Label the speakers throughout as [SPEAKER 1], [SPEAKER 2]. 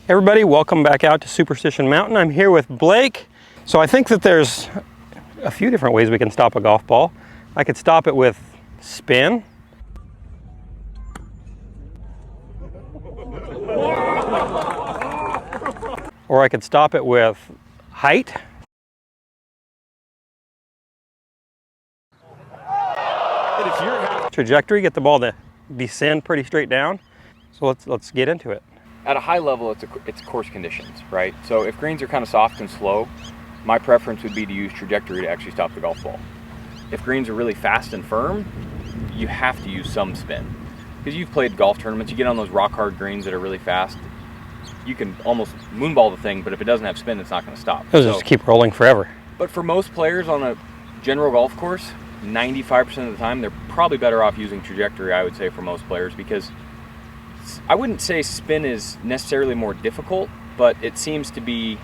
[SPEAKER 1] Everybody, welcome back out to Superstition Mountain. I'm here with Blake. So I think that there's a few different ways we can stop a golf ball. I could stop it with spin. Or I could stop it with height. Trajectory, get the ball to descend pretty straight down. So let's get into it.
[SPEAKER 2] At a high level, it's course conditions, right? So if greens are kind of soft and slow, my preference would be to use trajectory to actually stop the golf ball. If greens are really fast and firm, you have to use some spin. Because you've played golf tournaments, you get on those rock hard greens that are really fast, you can almost moonball the thing, but if it doesn't have spin, it's not going to stop.
[SPEAKER 1] It'll just keep rolling forever.
[SPEAKER 2] But for most players on a general golf course, 95% of the time, they're probably better off using trajectory, I would say, for most players, because I wouldn't say spin is necessarily more difficult, but it seems to be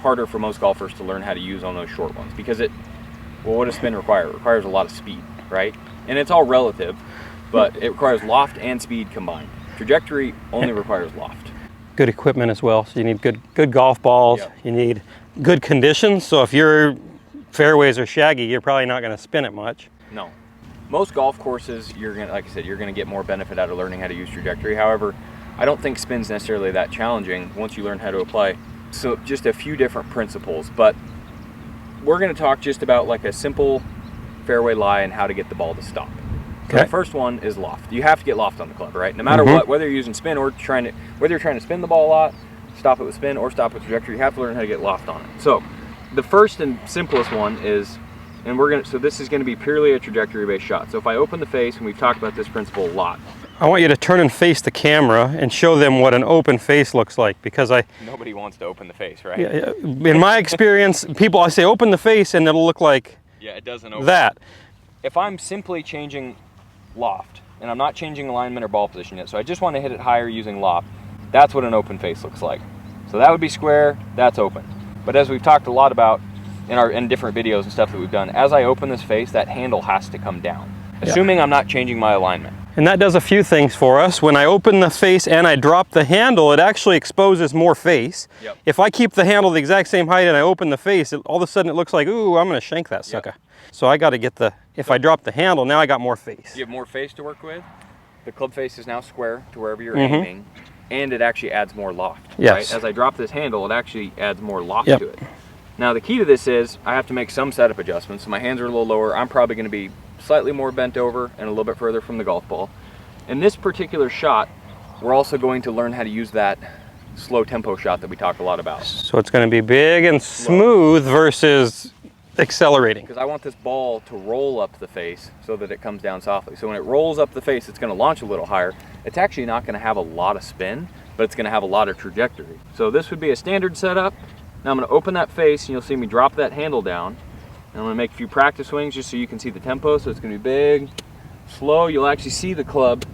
[SPEAKER 2] harder for most golfers to learn how to use on those short ones, because what does spin require? It requires a lot of speed, right? And it's all relative, but it requires loft and speed combined. Trajectory only requires loft.
[SPEAKER 1] Good equipment as well, so you need good golf balls. Yep. You need good conditions, so if your fairways are shaggy, you're probably not going to spin it much.
[SPEAKER 2] No. Most golf courses, like I said, you're going to get more benefit out of learning how to use trajectory. However, I don't think spin's necessarily that challenging once you learn how to apply. So just a few different principles, but we're going to talk just about like a simple fairway lie and how to get the ball to stop. So the first one is loft. You have to get loft on the club, right? No matter what, whether you're using spin or whether you're trying to spin the ball a lot, stop it with spin or stop with trajectory, you have to learn how to get loft on it. So the first and simplest one is, so this is going to be purely a trajectory-based shot. So if I open the face, and we've talked about this principle a lot.
[SPEAKER 1] I want you to turn and face the camera and show them what an open face looks like, because
[SPEAKER 2] nobody wants to open the face, right?
[SPEAKER 1] In my experience, I say open the face and it'll look like
[SPEAKER 2] it doesn't open.
[SPEAKER 1] That.
[SPEAKER 2] If I'm simply changing loft, and I'm not changing alignment or ball position yet, so I just want to hit it higher using loft, that's what an open face looks like. So that would be square, that's open. But as we've talked a lot about in different videos and stuff that we've done, as I open this face, that handle has to come down, assuming I'm not changing my alignment.
[SPEAKER 1] And that does a few things for us. When I open the face and I drop the handle, it actually exposes more face. Yep. If I keep the handle the exact same height and I open the face, all of a sudden it looks like, ooh, I'm going to shank that sucker. Yep. So I got to get if I drop the handle, now I got more face.
[SPEAKER 2] You have more face to work with. The club face is now square to wherever you're aiming, and it actually adds more loft.
[SPEAKER 1] Yes.
[SPEAKER 2] Right? As I drop this handle, it actually adds more loft to it. Now the key to this is I have to make some setup adjustments. So my hands are a little lower. I'm probably going to be slightly more bent over and a little bit further from the golf ball. In this particular shot, we're also going to learn how to use that slow tempo shot that we talked a lot about.
[SPEAKER 1] So it's going to be big and smooth versus accelerating.
[SPEAKER 2] Because I want this ball to roll up the face so that it comes down softly. So when it rolls up the face, it's going to launch a little higher. It's actually not going to have a lot of spin, but it's going to have a lot of trajectory. So this would be a standard setup. Now I'm going to open that face and you'll see me drop that handle down. And I'm going to make a few practice swings just so you can see the tempo. So it's going to be big, slow. You'll actually see the club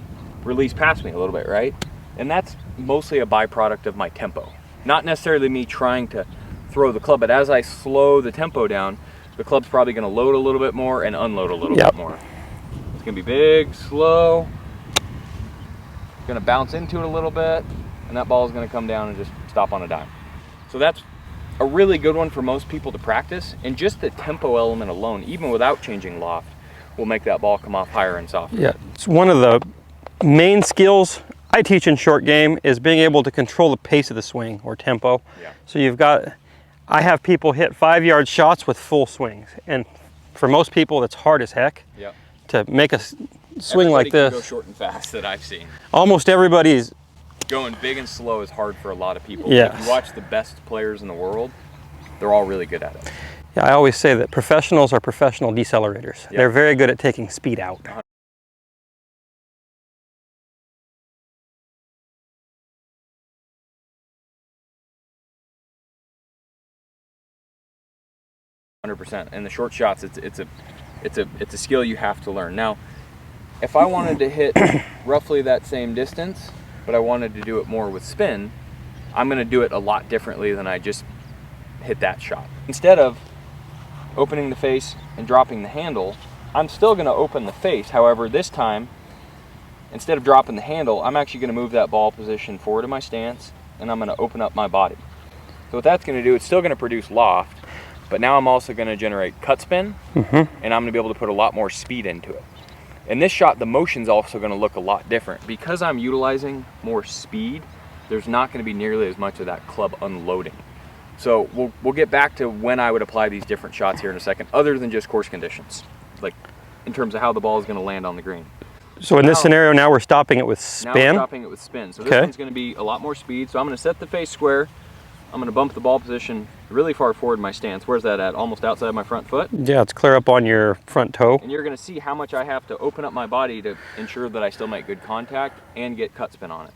[SPEAKER 2] release past me a little bit, right? And that's mostly a byproduct of my tempo. Not necessarily me trying to throw the club, but as I slow the tempo down, the club's probably going to load a little bit more and unload a little bit more. It's going to be big, slow. Going to bounce into it a little bit, and that ball is going to come down and just stop on a dime. So that's a really good one for most people to practice, and just the tempo element alone, even without changing loft, will make that ball come off higher and softer.
[SPEAKER 1] Yeah, it's one of the main skills I teach in short game is being able to control the pace of the swing or tempo. Yeah. So I have people hit 5-yard shots with full swings, and for most people it's hard as heck to make a swing like this.
[SPEAKER 2] Go short and fast that I've seen.
[SPEAKER 1] Almost everybody's
[SPEAKER 2] going big and slow is hard for a lot of people.
[SPEAKER 1] Yes.
[SPEAKER 2] If you watch the best players in the world, they're all really good at it.
[SPEAKER 1] Yeah, I always say that professionals are professional decelerators. Yep. They're very good at taking speed out.
[SPEAKER 2] 100%. And the short shots, it's a skill you have to learn. Now, if I wanted to hit roughly that same distance, but I wanted to do it more with spin, I'm going to do it a lot differently than I just hit that shot. Instead of opening the face and dropping the handle, I'm still going to open the face. However, this time, instead of dropping the handle, I'm actually going to move that ball position forward in my stance and I'm gonna open up my body. So what that's gonna do, it's still gonna produce loft, but now I'm also gonna generate cut spin, and I'm gonna be able to put a lot more speed into it. In this shot, the motion's also gonna look a lot different. Because I'm utilizing more speed, there's not gonna be nearly as much of that club unloading. So we'll get back to when I would apply these different shots here in a second, other than just course conditions, like in terms of how the ball is gonna land on the green.
[SPEAKER 1] So in this scenario, now we're stopping it with spin?
[SPEAKER 2] Now we're stopping it with spin. So this one's gonna be a lot more speed. So I'm gonna set the face square. I'm gonna bump the ball position really far forward in my stance. Where's that at? Almost outside my front foot.
[SPEAKER 1] Yeah, it's clear up on your front toe.
[SPEAKER 2] And you're gonna see how much I have to open up my body to ensure that I still make good contact and get cut spin on it.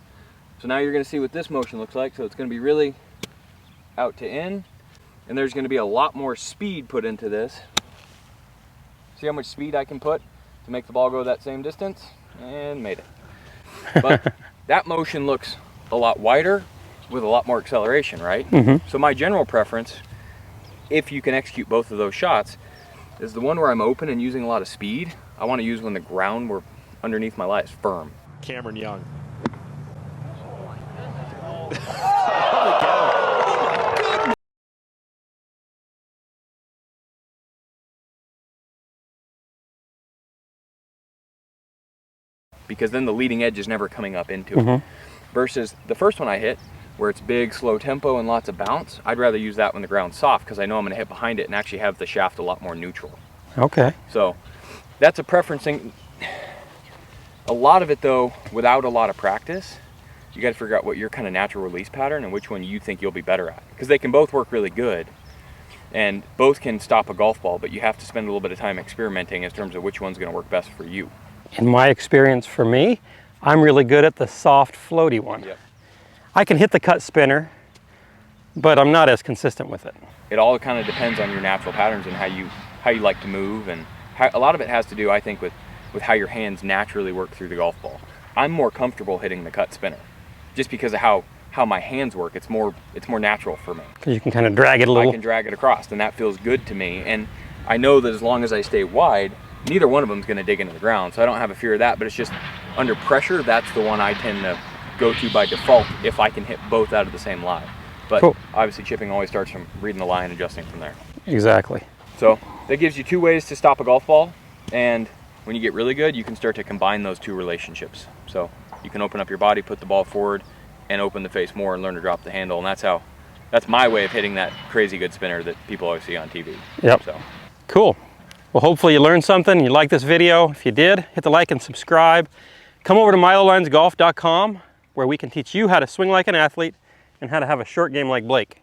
[SPEAKER 2] So now you're gonna see what this motion looks like. So it's gonna be really out to in, and there's gonna be a lot more speed put into this. See how much speed I can put to make the ball go that same distance? And made it. But that motion looks a lot wider with a lot more acceleration, right? So my general preference, if you can execute both of those shots, is the one where I'm open and using a lot of speed. I want to use when the ground where underneath my lie is firm.
[SPEAKER 3] Cameron Young.
[SPEAKER 2] Because then the leading edge is never coming up into it. Versus the first one I hit, where it's big, slow tempo and lots of bounce, I'd rather use that when the ground's soft because I know I'm gonna hit behind it and actually have the shaft a lot more neutral.
[SPEAKER 1] Okay.
[SPEAKER 2] So that's a preference thing. A lot of it though, without a lot of practice, you gotta figure out what your kind of natural release pattern and which one you think you'll be better at. Because they can both work really good and both can stop a golf ball, but you have to spend a little bit of time experimenting in terms of which one's gonna work best for you.
[SPEAKER 1] In my experience, for me, I'm really good at the soft, floaty one.
[SPEAKER 2] Yep.
[SPEAKER 1] I can hit the cut spinner, but I'm not as consistent with it.
[SPEAKER 2] It all kind of depends on your natural patterns and how you like to move, and a lot of it has to do, I think, with how your hands naturally work through the golf ball. I'm more comfortable hitting the cut spinner, just because of how my hands work. It's more natural for me.
[SPEAKER 1] Because you can kind of drag it a little.
[SPEAKER 2] I can drag it across, and that feels good to me. And I know that as long as I stay wide, neither one of them is going to dig into the ground, so I don't have a fear of that. But it's just under pressure, that's the one I tend to go to by default if I can hit both out of the same lie. But
[SPEAKER 1] cool.
[SPEAKER 2] Obviously chipping always starts from reading the lie and adjusting from there.
[SPEAKER 1] Exactly.
[SPEAKER 2] So that gives you two ways to stop a golf ball, and when you get really good, you can start to combine those two relationships. So you can open up your body, put the ball forward, and open the face more and learn to drop the handle, and that's my way of hitting that crazy good spinner that people always see on TV.
[SPEAKER 1] Yep.
[SPEAKER 2] So
[SPEAKER 1] cool. Well, hopefully you learned something. You liked this video. If you did, hit the like and subscribe. Come over to milolinesgolf.com where we can teach you how to swing like an athlete and how to have a short game like Blake.